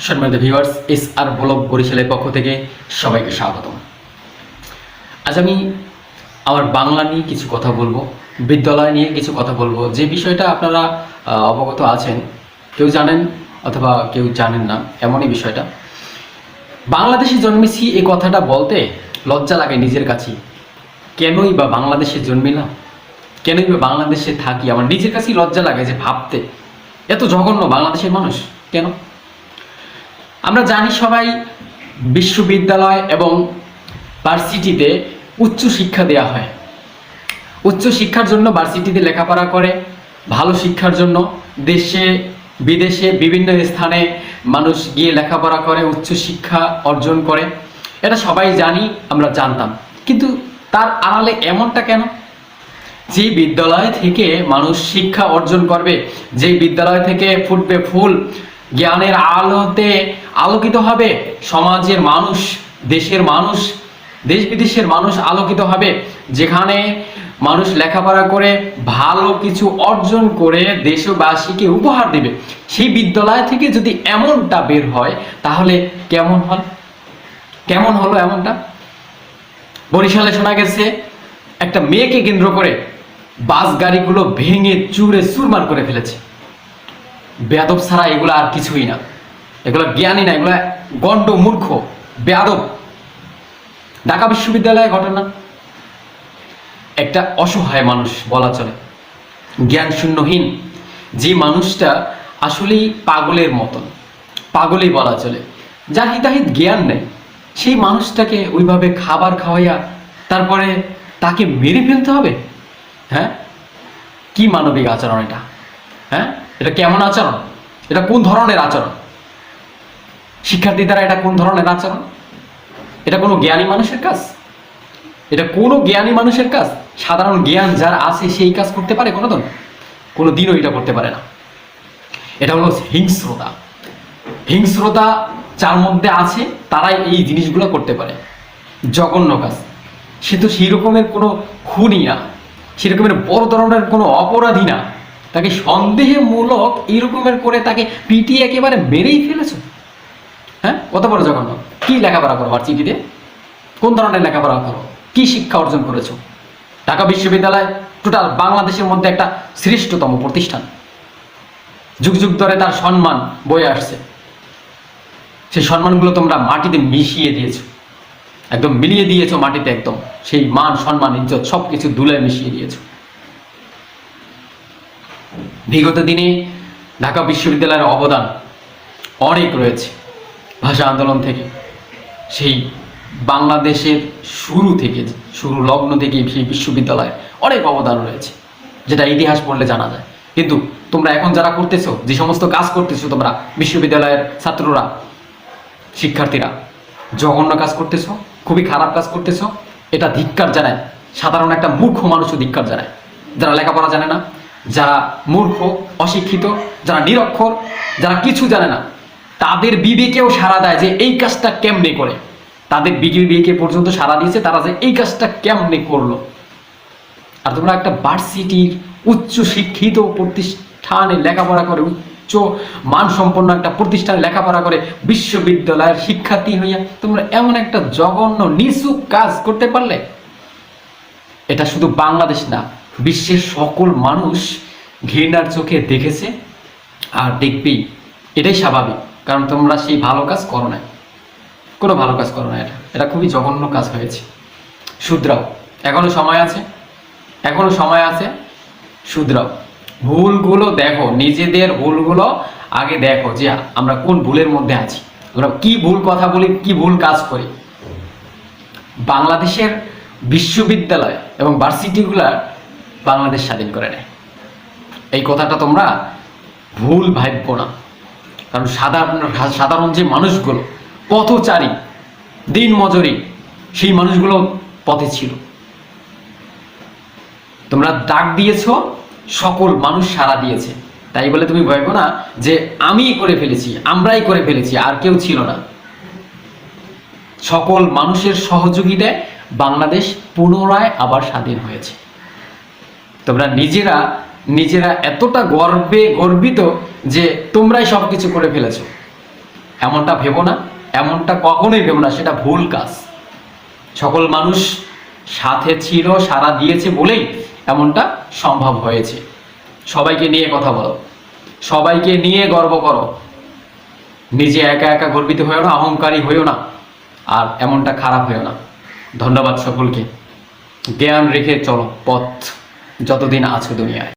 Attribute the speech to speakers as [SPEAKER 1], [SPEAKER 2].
[SPEAKER 1] সম্মানিত viewers, SR blog বরিশালের পক্ষ থেকে সবাইকে স্বাগতম। আজ আমি আমার বাংলা নিয়ে কিছু কথা বলবো, বিদ্যালয় নিয়ে কিছু কথা বলবো, যে বিষয়টা আপনারা অবগত আছেন, কেউ জানেন অথবা কেউ জানেন না, এমনই বিষয়টা। বাংলাদেশে জন্মেছি এই কথাটা বলতে লজ্জা লাগে নিজের কাছেই। কেনই বা বাংলাদেশে জন্মিলাম, কেনই বা বাংলাদেশে থাকি, আমার নিজের কাছেই লজ্জা লাগে যে ভাবতে এত জঘন্য বাংলাদেশের মানুষ কেন। আমরা জানি সবাই বিশ্ববিদ্যালয় এবং ভার্সিটিতে উচ্চ শিক্ষা দেওয়া হয়। উচ্চ শিক্ষার জন্য ভার্সিটিতে লেখাপড়া করে, ভালো শিক্ষার জন্য দেশে বিদেশে বিভিন্ন স্থানে মানুষ গিয়ে লেখাপড়া করে, উচ্চ শিক্ষা অর্জন করে। এটা সবাই জানি, আমরা জানতাম। কিন্তু তার আড়ালে এমনটা কেন? যে বিদ্যালয় থেকে মানুষ শিক্ষা অর্জন করবে, যে বিদ্যালয় থেকে ফুটবে ফুল, জ্ঞানের আলোতে আলোকিত হবে সমাজের মানুষ, দেশের মানুষ, দেশ বিদেশের মানুষ আলোকিত হবে, যেখানে মানুষ লেখাপড়া করে ভালো কিছু অর্জন করে দেশবাসীকে উপহার দেবে, সেই বিদ্যালয় থেকে যদি এমনটা বের হয় তাহলে কেমন হলো এমনটা? বরিশালে শোনা গেছে একটা মেয়েকে কেন্দ্র করে বাস গাড়িগুলো ভেঙে চুরে চুরমার করে ফেলেছে। বেয়াদব ছাড়া এগুলো আর কিছুই না, এগুলো জ্ঞানী না, এগুলো গণ্ড মূর্খ বেয়াদব। ঢাকা বিশ্ববিদ্যালয়ের ঘটনা, একটা অসহায় মানুষ বলা চলে, জ্ঞান শূন্যহীন, যে মানুষটা আসলেই পাগলের মতন, পাগলই বলা চলে, যার হিতাহিত জ্ঞান নেই, সেই মানুষটাকে ওইভাবে খাবার খাওয়াইয়া তারপরে তাকে মেরে ফেলতে হবে? হ্যাঁ, কি মানবিক আচরণ এটা? হ্যাঁ, এটা কেমন আচরণ? এটা কোন ধরনের আচরণ? শিক্ষার্থী দ্বারা এটা কোন ধরনের আচরণ? এটা কোনো জ্ঞানী মানুষের কাজ? এটা কোনো জ্ঞানী মানুষের কাজ? সাধারণ জ্ঞান যার আছে সেই কাজ করতে পারে কোনো দিনও এটা করতে পারে না। এটা হলো হিংস্রতা। হিংস্রতা যার মধ্যে আছে তারাই এই জিনিসগুলো করতে পারে। জঘন্য কাজ। সে তো সেই রকমের কোনো খুনি না, সেরকমের বড় ধরনের কোনো অপরাধী না, তাকে সন্দেহমূলক এইরকমের করে তাকে পিটিয়ে একেবারে মেরেই ফেলেছ। হ্যাঁ, কত বড় জঘন্য! কি লেখাপড়া করো ভার্সিটিতে? কোন ধরনের লেখাপড়া করো? কি শিক্ষা অর্জন করেছো? ঢাকা বিশ্ববিদ্যালয় টোটাল বাংলাদেশের মধ্যে একটা শ্রেষ্ঠতম প্রতিষ্ঠান, যুগ যুগ ধরে তার সম্মান বয়ে আসছে। সেই সম্মানগুলো তোমরা মাটিতে মিশিয়ে দিয়েছো, একদম মিলিয়ে দিয়েছো মাটিতে, একদম সেই মান সম্মান ইজ্জত সবকিছু ধুলায় মিশিয়ে দিয়েছো। বিগত দিনে ঢাকা বিশ্ববিদ্যালয়ের অবদান অনেক রয়েছে। ভাষা আন্দোলন থেকে সেই বাংলাদেশের শুরু লগ্ন থেকে সেই বিশ্ববিদ্যালয়ে অনেক অবদান রয়েছে, যেটা ইতিহাস পড়লে জানা যায়। কিন্তু তোমরা এখন যারা করতেছো, যে সমস্ত কাজ করতেছো তোমরা বিশ্ববিদ্যালয়ের ছাত্ররা, শিক্ষার্থীরা, জঘন্য কাজ করতেছো, খুবই খারাপ কাজ করতেছো। এটা ধিক্কার জানায়, সাধারণ একটা মূর্খ মানুষও ধিক্কার জানায়। যারা লেখাপড়া জানে না, যারা মূর্খ, অশিক্ষিত, যারা নিরক্ষর, যারা কিছু জানে না, তাদের বিবেকেও সাড়া দেয় যে এই কাজটা কেমনে করে। তাদের বিবেকে পর্যন্ত সাড়া দিয়েছে তারা যে এই কাজটা কেমনে করলো। আর তোমরা একটা ভার্সিটির উচ্চ শিক্ষিত প্রতিষ্ঠানে লেখাপড়া করে, উচ্চ মানসম্পন্ন একটা প্রতিষ্ঠানে লেখাপড়া করে বিশ্ববিদ্যালয়ের শিক্ষার্থী হইয়া তোমরা এমন একটা জঘন্য নিচু কাজ করতে পারলে? এটা শুধু বাংলাদেশ না, বিশ্বের সকল মানুষ ঘৃণার চোখে দেখেছে আর দেখবেই। এটাই স্বাভাবিক, কারণ তোমরা সেই ভালো কাজ করো না, কোনো ভালো কাজ করো না। এটা খুবই জঘন্য কাজ হয়েছে। শুধরাও, এখনো সময় আছে, এখনো সময় আছে, শুধরাও। ভুলগুলো দেখো, নিজেদের ভুলগুলো আগে দেখো যে আমরা কোন ভুলের মধ্যে আছি, আমরা কি ভুল কথা বলি, কি ভুল কাজ করি। বাংলাদেশের বিশ্ববিদ্যালয় এবং ভার্সিটিগুলা বাংলাদেশ স্বাধীন করে নেয়, এই কথাটা তোমরা ভুল ভাববো না। কারণ সাধারণ যে মানুষগুলো, পথচারী, দিন মজুরি, সেই মানুষগুলো পথে ছিল। তোমরা ডাক দিয়েছ, সকল মানুষ সাড়া দিয়েছে, তাই বলে তুমি ভাবো না যে আমি করে ফেলেছি, আমরাই করে ফেলেছি, আর কেউ ছিল না। সকল মানুষের সহযোগিতায় বাংলাদেশ পুনরায় আবার স্বাধীন হয়েছে। তোমরা নিজেরা এতটা গর্বিত যে তোমরাই সবকিছু করে ফেলেছো। এমনটা ভেবো না, এমনটা কখনোই ভেবো না, সেটা ভুল কাজ। সকল মানুষ সাথে ছিল, সাড়া দিয়েছে বলেই এমনটা সম্ভব হয়েছে। সবাইকে নিয়ে কথা বলো, সবাইকে নিয়ে গর্ব করো, নিজে একা একা গর্বিত হয়েও না, অহংকারী হয়েও না, আর এমনটা খারাপ হয়েও না। ধন্যবাদ সকলকে। জ্ঞান রেখে চলো পথ, যতদিন আছো দুনিয়ায়।